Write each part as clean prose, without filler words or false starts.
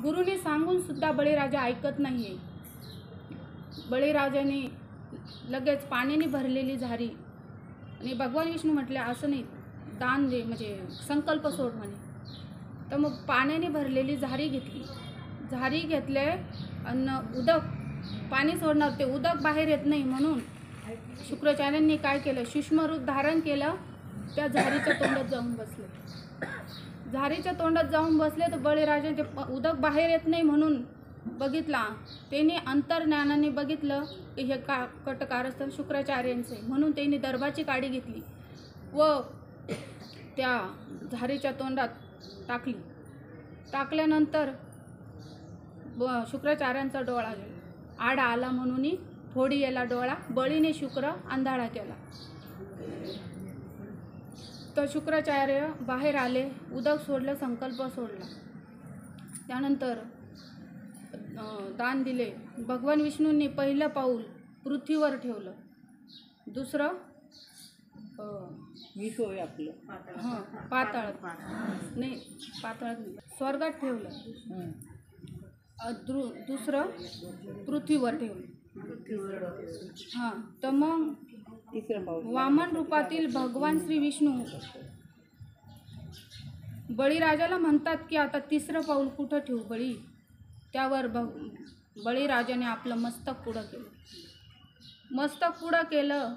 गुरुने सांगून सुद्धा बळीराजा ऐकत नाही आहे. बळीराजाने लगेच पाण्याने भरलेली झारी आणि भगवान विष्णू म्हटले असं नाही, दान दे म्हणजे संकल्प सोड म्हणे. तर मग पाण्याने भरलेली झारी घेतली. झारी घेतले आणि उदक पाणी सोडणार, ते उदक बाहेर येत नाही म्हणून शुक्राचार्यांनी काय केलं, सूक्ष्म रूप धारण केलं, त्या झारीच्या तोंडात जाऊन बसले. झारीच्या तोंडात जाऊन बसले तर बळीराजा ते उदक बाहेर येत नाही म्हणून बघितला. त्याने अंतर्ज्ञानाने बघितलं की हे कटकारस्थान शुक्राचार्यांचे, म्हणून त्यांनी दर्भाची काडी घेतली व त्या झारीच्या तोंडात टाकली. टाकल्यानंतर शुक्राचार्यांचा डोळा आड आला म्हणून फोडी याला डोळा, बळीने शुक्र अंधाळा केला. तर शुक्राचार्य बाहेर आले, उदक सोडलं, संकल्प सोडला. त्यानंतर दान दिले. भगवान विष्णूंनी पहिलं पाऊल पृथ्वीवर ठेवलं, दुसरं पाताळात नाही, स्वर्गात ठेवलं, दुसरं पृथ्वीवर ठेवलं. हां, तर मग वामन रूपातील भगवान श्री विष्णू बळीराजाला म्हणतात की आता तिसरं पाऊल कुठं ठेवू बळी. त्यावर बळीराजाने आपलं मस्तक पुढं केलं. मस्तक पुढं केलं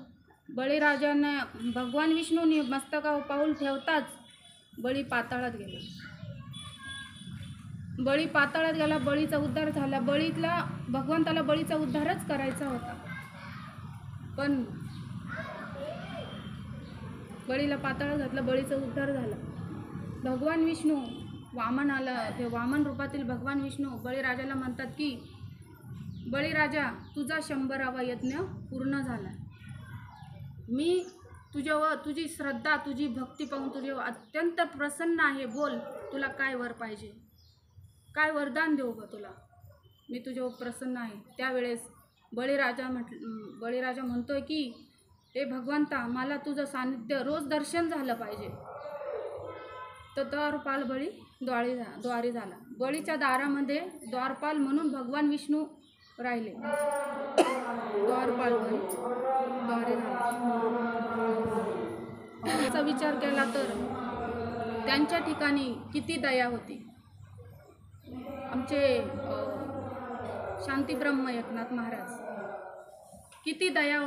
बळीराजाने. भगवान विष्णूने मस्तकावर पाऊल ठेवताच बळी पाताळात गेला. बळी पाताळात गेला, बळीचा उद्धार झाला. भगवंताला बळीचा उद्धारच करायचा होता, पण बळीला पाताळात घातलं, बळीचा उद्धार झाला. भगवान विष्णू वामन आला, ते वामन रूपातील भगवान विष्णू बळीराजाला म्हणतात की बळीराजा, तुझा 100वा यज्ञ पूर्ण झाला. मी तुझ्यावर तुझी श्रद्धा, तुझी भक्ती पाहून तुझ्यावर अत्यंत प्रसन्न आहे. बोल, तुला काय वर पाहिजे, काय वरदान देऊ ग तुला, मी तुझ्यावर प्रसन्न आहे. त्यावेळेस बळीराजा म्हणतोय की हे भगवंता, मला तुझं सानिध्य रोज दर्शन झालं पाहिजे. तर द्वारपाल बळी द्वारी झाला. बळीच्या दारामध्ये द्वारपाल म्हणून भगवान विष्णू राहिले. द्वारपाल बळी द्वारी झाला. याचा विचार केला तर त्यांच्या ठिकाणी किती दया होती. आमचे शांतीब्रह्म एकनाथ महाराज किती दया